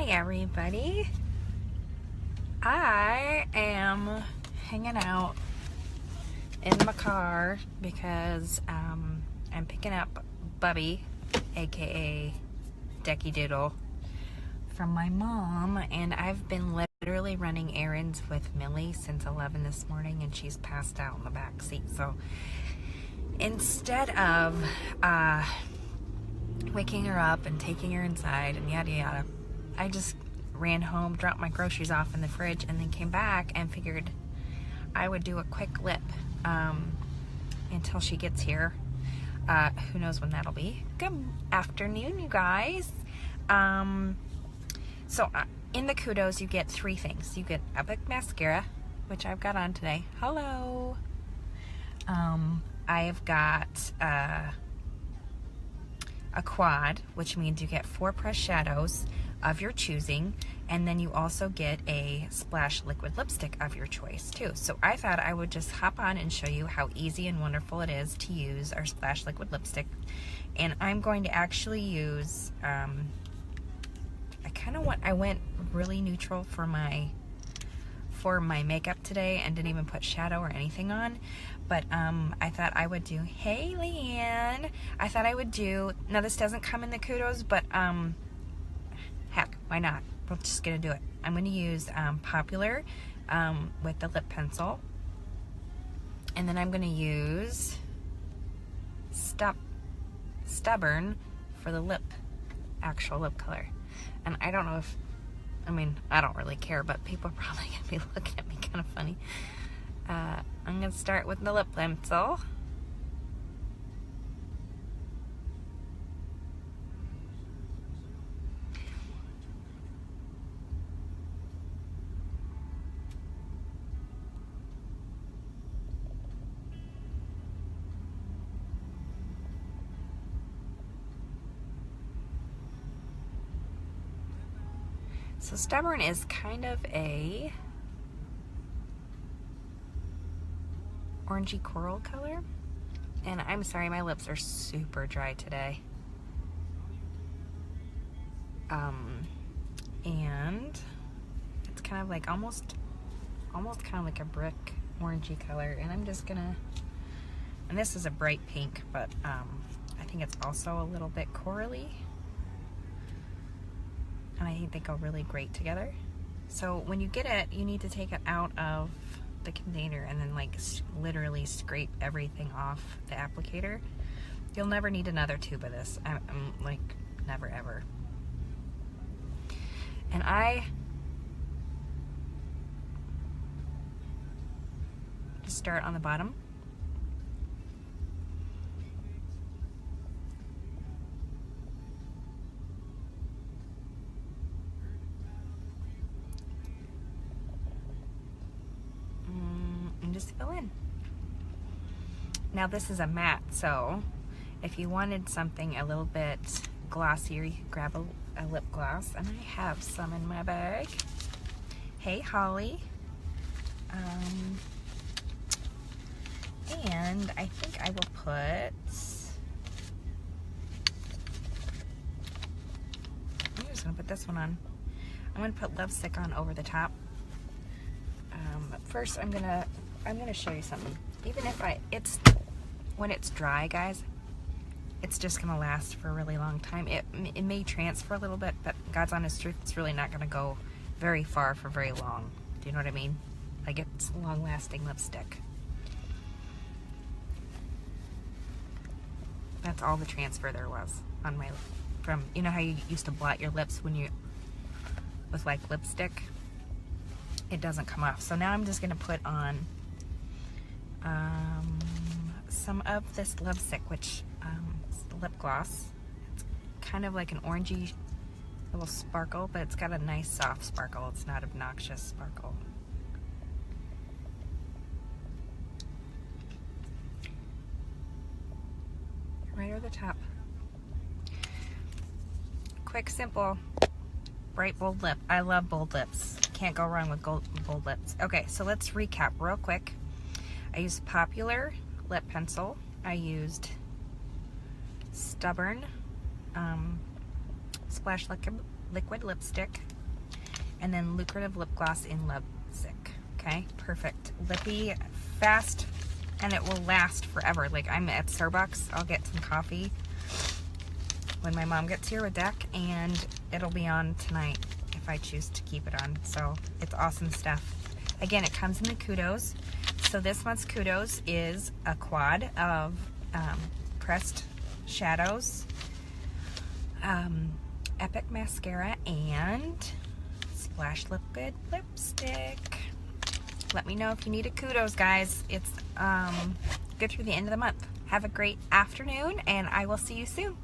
Hi everybody. I am hanging out in my car because I'm picking up Bubby, aka Decky Doodle, from my mom, and I've been literally running errands with Millie since 11 this morning, and she's passed out in the back seat. So instead of waking her up and taking her inside and yada yada, I just ran home, dropped my groceries off in the fridge, and then came back and figured I would do a quick lip until she gets here. Who knows when that'll be. Good afternoon, you guys. So in the kudos, you get three things. You get Epic Mascara, which I've got on today. Hello. I've got a quad, which means you get 4 pressed shadows of your choosing, and then you also get a splash liquid lipstick of your choice too. So I thought I would just hop on and show you how easy and wonderful it is to use our splash liquid lipstick. And I'm going to actually use I went really neutral for my makeup today and didn't even put shadow or anything on, but I thought I would do, hey Leanne, I thought I would do, now this doesn't come in the kudos, but heck, why not? We're just gonna do it. I'm gonna use Popular with the lip pencil, and then I'm gonna use Stubborn for the actual lip color. And I don't know if, I don't really care, but people are probably gonna be looking at me kind of funny. I'm gonna start with the lip pencil. So Stubborn is kind of a orangey coral color, and I'm sorry, my lips are super dry today. And it's kind of like almost kind of like a brick orangey color, and I'm just gonna, and this is a bright pink, but I think it's also a little bit corally. And I think they go really great together. So when you get it, you need to take it out of the container and then like literally scrape everything off the applicator. You'll never need another tube of this. I'm like, never ever. And I just start on the bottom. Just fill in. Now this is a matte, so if you wanted something a little bit glossier, you could grab a lip gloss, and I have some in my bag. Hey Holly. And I think I will put, I'm just gonna put this one on. I'm gonna put Love Sick on over the top. But first I'm gonna show you something. Even if when it's dry, guys, it's just gonna last for a really long time. It may transfer a little bit, but God's honest truth, it's really not gonna go very far for very long. Do you know what I mean? Like, it's long-lasting lipstick. That's all the transfer there was on my, from, you know how you used to blot your lips with like lipstick? It doesn't come off. So now I'm just gonna put on some of this Love Sick, which is the lip gloss. It's kind of like an orangey little sparkle, but it's got a nice soft sparkle. It's not obnoxious sparkle. Right over the top. Quick, simple, bright, bold lip. I love bold lips. Can't go wrong with bold lips. Okay, so let's recap real quick. I used Popular lip pencil. I used Stubborn splash liquid lipstick. and then Lucrative Lip Gloss in Lovesick. Okay, perfect. Lippy, fast, and it will last forever. Like, I'm at Starbucks, I'll get some coffee when my mom gets here with Deck, and it'll be on tonight if I choose to keep it on. So it's awesome stuff. Again, it comes in the Kudos. So this month's Kudos is a quad of pressed shadows, Epic mascara, and Splash Liquid lipstick. Let me know if you need a Kudos, guys. It's good through the end of the month. Have a great afternoon, and I will see you soon.